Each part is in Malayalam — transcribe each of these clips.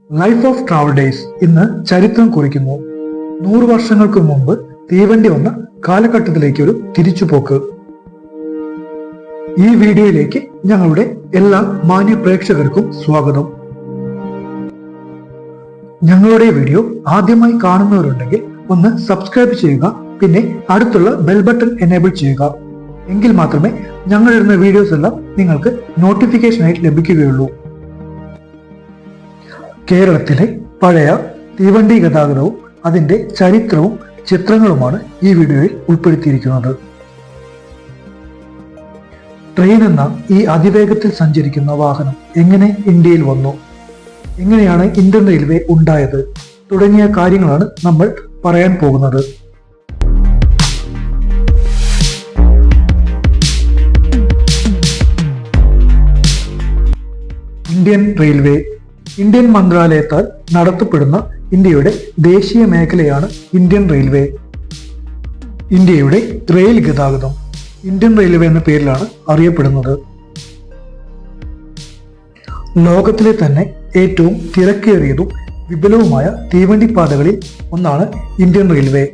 ലൈഫ് ഓഫ് ട്രാവൽ ഡേയ്സ് ഇന്ന് ചരിത്രം കുറിക്കുന്നു. 100 വർഷങ്ങൾക്ക് മുമ്പ് തീവണ്ടി വന്ന കാലഘട്ടത്തിലേക്ക് ഒരു തിരിച്ചുപോക്ക്. ഈ വീഡിയോയിലേക്ക് ഞങ്ങളുടെ എല്ലാ മാന്യ പ്രേക്ഷകർക്കും സ്വാഗതം. ഞങ്ങളുടെ വീഡിയോ ആദ്യമായി കാണുന്നവരുണ്ടെങ്കിൽ ഒന്ന് സബ്സ്ക്രൈബ് ചെയ്യുക, പിന്നെ അടുത്തുള്ള ബെൽ ബട്ടൺ എനേബിൾ ചെയ്യുക. എങ്കിൽ മാത്രമേ ഞങ്ങളിടുന്ന വീഡിയോസ് എല്ലാം നിങ്ങൾക്ക് നോട്ടിഫിക്കേഷനായി ലഭിക്കുകയുള്ളൂ. കേരളത്തിലെ പഴയ തീവണ്ടി ഗതാഗതവും അതിന്റെ ചരിത്രവും ചിത്രങ്ങളുമാണ് ഈ വീഡിയോയിൽ ഉൾപ്പെടുത്തിയിരിക്കുന്നത്. ട്രെയിൻ എന്ന ഈ അതിവേഗത്തിൽ സഞ്ചരിക്കുന്ന വാഹനം എങ്ങനെ ഇന്ത്യയിൽ വന്നു, എങ്ങനെയാണ് ഇന്ത്യൻ റെയിൽവേ ഉണ്ടായത് തുടങ്ങിയ കാര്യങ്ങളാണ് നമ്മൾ പറയാൻ പോകുന്നത്. ഇന്ത്യൻ റെയിൽവേ ഇന്ത്യൻ മന്ത്രാലയത്താൽ നടത്തപ്പെടുന്ന ഇന്ത്യയുടെ ദേശീയ മേഖലയാണ് ഇന്ത്യൻ റെയിൽവേ. ഇന്ത്യയുടെ റെയിൽ ഗതാഗതം ഇന്ത്യൻ റെയിൽവേ എന്ന പേരിലാണ് അറിയപ്പെടുന്നത്. ലോകത്തിലെ തന്നെ ഏറ്റവും തിരക്കേറിയതും വിപുലവുമായ തീവണ്ടി പാതകളിൽ ഒന്നാണ് ഇന്ത്യൻ റെയിൽവേ.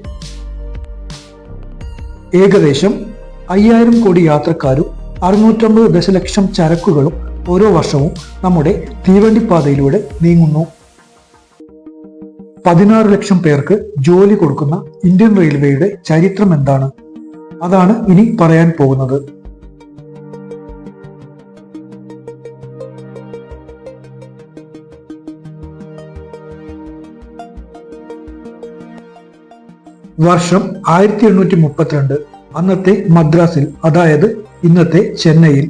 ഏകദേശം 5000 കോടി യാത്രക്കാരും 650 ദശലക്ഷം ചരക്കുകളും ഓരോ വർഷവും നമ്മുടെ തീവണ്ടി പാതയിലൂടെ നീങ്ങുന്നു. 16 ലക്ഷം പേർക്ക് ജോലി കൊടുക്കുന്ന ഇന്ത്യൻ റെയിൽവേയുടെ ചരിത്രം എന്താണ്? അതാണ് ഇനി പറയാൻ പോകുന്നത്. വർഷം 1832. അന്നത്തെ മദ്രാസിൽ, അതായത് ഇന്നത്തെ ചെന്നൈയിൽ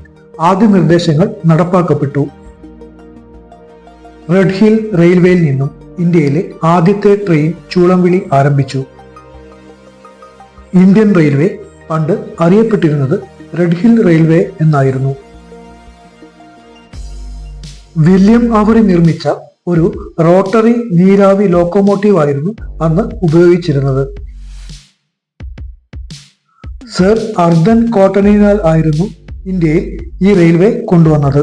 ആദ്യ നിർദ്ദേശങ്ങൾ നടപ്പാക്കപ്പെട്ടു. റെഡ് ഹിൽ റെയിൽവേയിൽ നിന്നും ഇന്ത്യയിലെ ആദ്യത്തെ ട്രെയിൻ ചൂളംവിളി ആരംഭിച്ചു. ഇന്ത്യൻ റെയിൽവേ പണ്ട് അറിയപ്പെട്ടിരുന്നത് റെഡ് ഹിൽ റെയിൽവേ എന്നായിരുന്നു. വില്യം അവറി നിർമ്മിച്ച ഒരു റോട്ടറി നീരാവി ലോക്കോമോട്ടീവ് ആയിരുന്നു അന്ന് ഉപയോഗിച്ചിരുന്നത്. സർ അർദൻ കോട്ടണിനാൽ ആയിരുന്നു ഇന്ത്യയിൽ ഈ റെയിൽവേ കൊണ്ടുവന്നത്.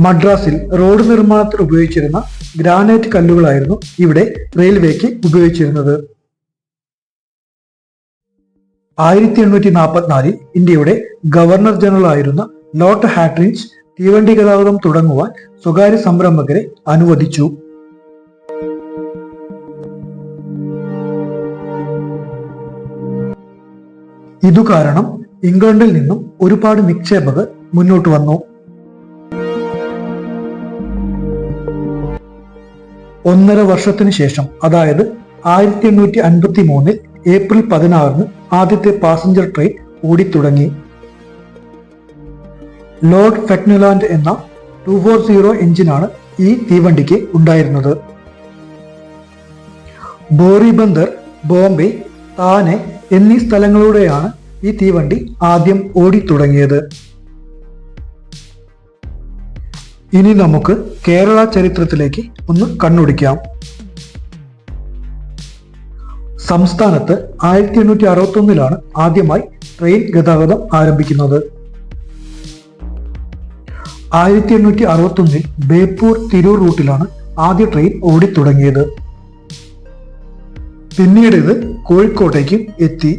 മദ്രാസിൽ റോഡ് നിർമ്മാണത്തിൽ ഉപയോഗിച്ചിരുന്ന ഗ്രാനൈറ്റ് കല്ലുകളായിരുന്നു ഇവിടെ റെയിൽവേക്ക് ഉപയോഗിച്ചിരുന്നത്. 1844 ഇന്ത്യയുടെ ഗവർണർ ജനറൽ ആയിരുന്ന ലോർഡ് ഹാട്രിഞ്ച് തീവണ്ടി ഗതാഗതം തുടങ്ങുവാൻ സ്വകാര്യ സംരംഭകരെ അനുവദിച്ചു. ഇതുകാരണം ഇംഗ്ലണ്ടിൽ നിന്നും ഒരുപാട് നിക്ഷേപകർ മുന്നോട്ട് വന്നു. 1.5 വർഷത്തിന് ശേഷം, അതായത് 1853 ഏപ്രിൽ 16 ആദ്യത്തെ പാസഞ്ചർ ട്രെയിൻ ഓടിത്തുടങ്ങി. ലോർഡ് ഫെക്നലാൻഡ് എന്ന 240 എഞ്ചിനാണ് ഈ തീവണ്ടിക്ക് ഉണ്ടായിരുന്നത്. ബോറിബന്ദർ, ബോംബെ, താനെ എന്നീ സ്ഥലങ്ങളിലൂടെയാണ് ഈ തീവണ്ടി ആദ്യം ഓടിത്തുടങ്ങിയത്. ഇനി നമുക്ക് കേരള ചരിത്രത്തിലേക്ക് ഒന്ന് കണ്ണോടിക്കാം. സംസ്ഥാനത്ത് 1861 ആദ്യമായി ട്രെയിൻ ഗതാഗതം ആരംഭിക്കുന്നത്. 1861 ബേപ്പൂർ തിരൂർ റൂട്ടിലാണ് ആദ്യ ട്രെയിൻ ഓടിത്തുടങ്ങിയത്. പിന്നീട് ഇത് കോഴിക്കോട്ടേക്കും എത്തി.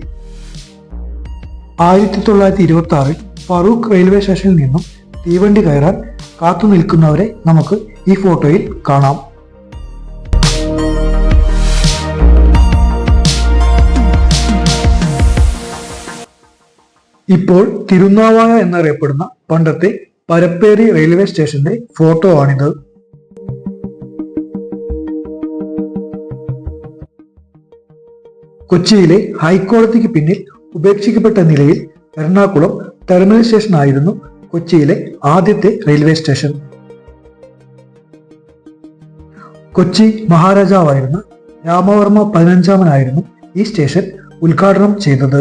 1926 ഫറൂഖ് റെയിൽവേ സ്റ്റേഷനിൽ നിന്നും തീവണ്ടി കയറാൻ കാത്തു നിൽക്കുന്നവരെ നമുക്ക് ഈ ഫോട്ടോയിൽ കാണാം. ഇപ്പോൾ തിരുനാവായ എന്നറിയപ്പെടുന്ന പണ്ടത്തെ പരപ്പേരി റെയിൽവേ സ്റ്റേഷന്റെ ഫോട്ടോ ആണിത്. കൊച്ചിയിലെ ഹൈക്കോടതിക്ക് പിന്നിൽ ഉപേക്ഷിക്കപ്പെട്ട നിലയിൽ എറണാകുളം ടെർമിനൽ സ്റ്റേഷൻ ആയിരുന്നു കൊച്ചിയിലെ ആദ്യത്തെ റെയിൽവേ സ്റ്റേഷൻ. കൊച്ചി മഹാരാജാവായിരുന്ന രാമവർമ്മ 15 ഈ സ്റ്റേഷൻ ഉദ്ഘാടനം ചെയ്തത്.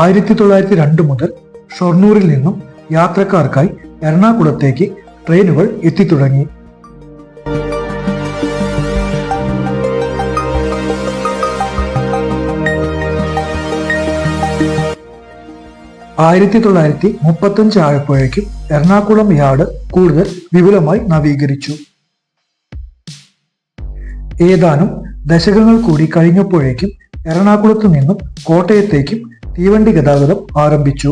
1902 മുതൽ ഷൊർണൂരിൽ നിന്നും യാത്രക്കാർക്കായി എറണാകുളത്തേക്ക് ട്രെയിനുകൾ എത്തിത്തുടങ്ങി. 1935 ആയപ്പോഴേക്കും എറണാകുളം യാർഡ് കൂടുതൽ വിപുലമായി നവീകരിച്ചു. ഏതാനും ദശകങ്ങൾ കൂടി കഴിഞ്ഞപ്പോഴേക്കും എറണാകുളത്തു നിന്നും കോട്ടയത്തേക്കും തീവണ്ടി ഗതാഗതം ആരംഭിച്ചു.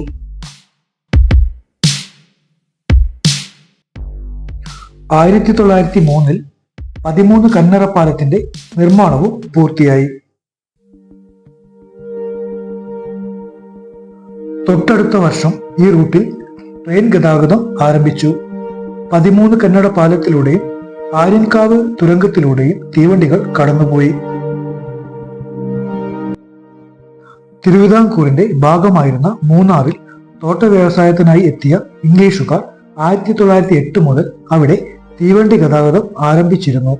1903 13 കന്നറ പാലത്തിന്റെ നിർമ്മാണവും പൂർത്തിയായി. തൊട്ടടുത്ത വർഷം ഈ റൂട്ടിൽ ട്രെയിൻ ഗതാഗതം ആരംഭിച്ചു. 13 കന്നഡ പാലത്തിലൂടെയും ആര്യൻകാവ് തുരങ്കത്തിലൂടെയും തീവണ്ടികൾ കടന്നുപോയി. തിരുവിതാംകൂറിന്റെ ഭാഗമായിരുന്ന മൂന്നാറിൽ തോട്ട വ്യവസായത്തിനായി എത്തിയ ഇംഗ്ലീഷുകാർ 1908 മുതൽ അവിടെ തീവണ്ടി ഗതാഗതം ആരംഭിച്ചിരുന്നു.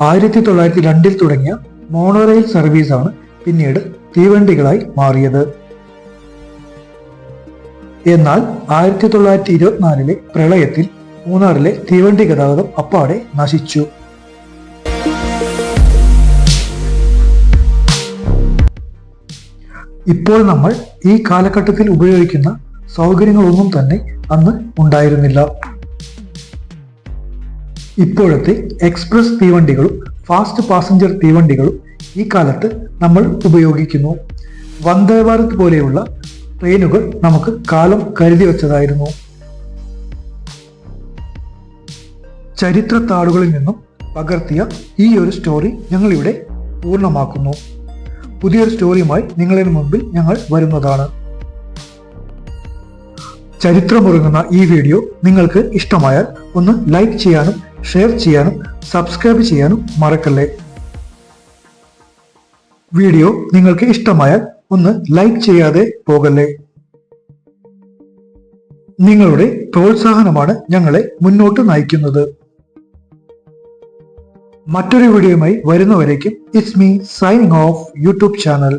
1902 തുടങ്ങിയ മോണോറെയിൽ സർവീസാണ് പിന്നീട് തീവണ്ടികളായി മാറിയത്. എന്നാൽ 1924 പ്രളയത്തിൽ മൂന്നാറിലെ തീവണ്ടി ഗതാഗതം അപ്പാടെ നശിച്ചു. ഇപ്പോൾ നമ്മൾ ഈ കാലഘട്ടത്തിൽ ഉപയോഗിക്കുന്ന സൗകര്യങ്ങളൊന്നും തന്നെ അന്ന് ഉണ്ടായിരുന്നില്ല. ഇപ്പോഴത്തെ എക്സ്പ്രസ് തീവണ്ടികളും ഫാസ്റ്റ് പാസഞ്ചർ തീവണ്ടികളും ഈ കാലത്ത് നമ്മൾ ഉപയോഗിക്കുന്നു. വന്ദേ ഭാരത് പോലെയുള്ള ട്രെയിനുകൾ നമുക്ക് കാലം കരുതി വച്ചതായിരുന്നു. ചരിത്ര താളുകളിൽ നിന്നും പകർത്തിയ ഈ ഒരു സ്റ്റോറി ഞങ്ങളിവിടെ പൂർണ്ണമാക്കുന്നു. പുതിയൊരു സ്റ്റോറിയുമായി നിങ്ങളുടെ മുമ്പിൽ ഞങ്ങൾ വരുന്നതാണ്. ചരിത്രമുറങ്ങുന്ന ഈ വീഡിയോ നിങ്ങൾക്ക് ഇഷ്ടമായാൽ ഒന്ന് ലൈക്ക് ചെയ്യാനും ഷെയർ ചെയ്യാനും സബ്സ്ക്രൈബ് ചെയ്യാനും മറക്കല്ലേ. വീഡിയോ നിങ്ങൾക്ക് ഇഷ്ടമായാൽ ഒന്ന് ലൈക്ക് ചെയ്യാതെ പോകല്ലേ. നിങ്ങളുടെ പ്രോത്സാഹനമാണ് ഞങ്ങളെ മുന്നോട്ട് നയിക്കുന്നത്. മറ്റൊരു വീഡിയോയുമായി വരുന്നവരേക്കും it's me signing off YouTube channel.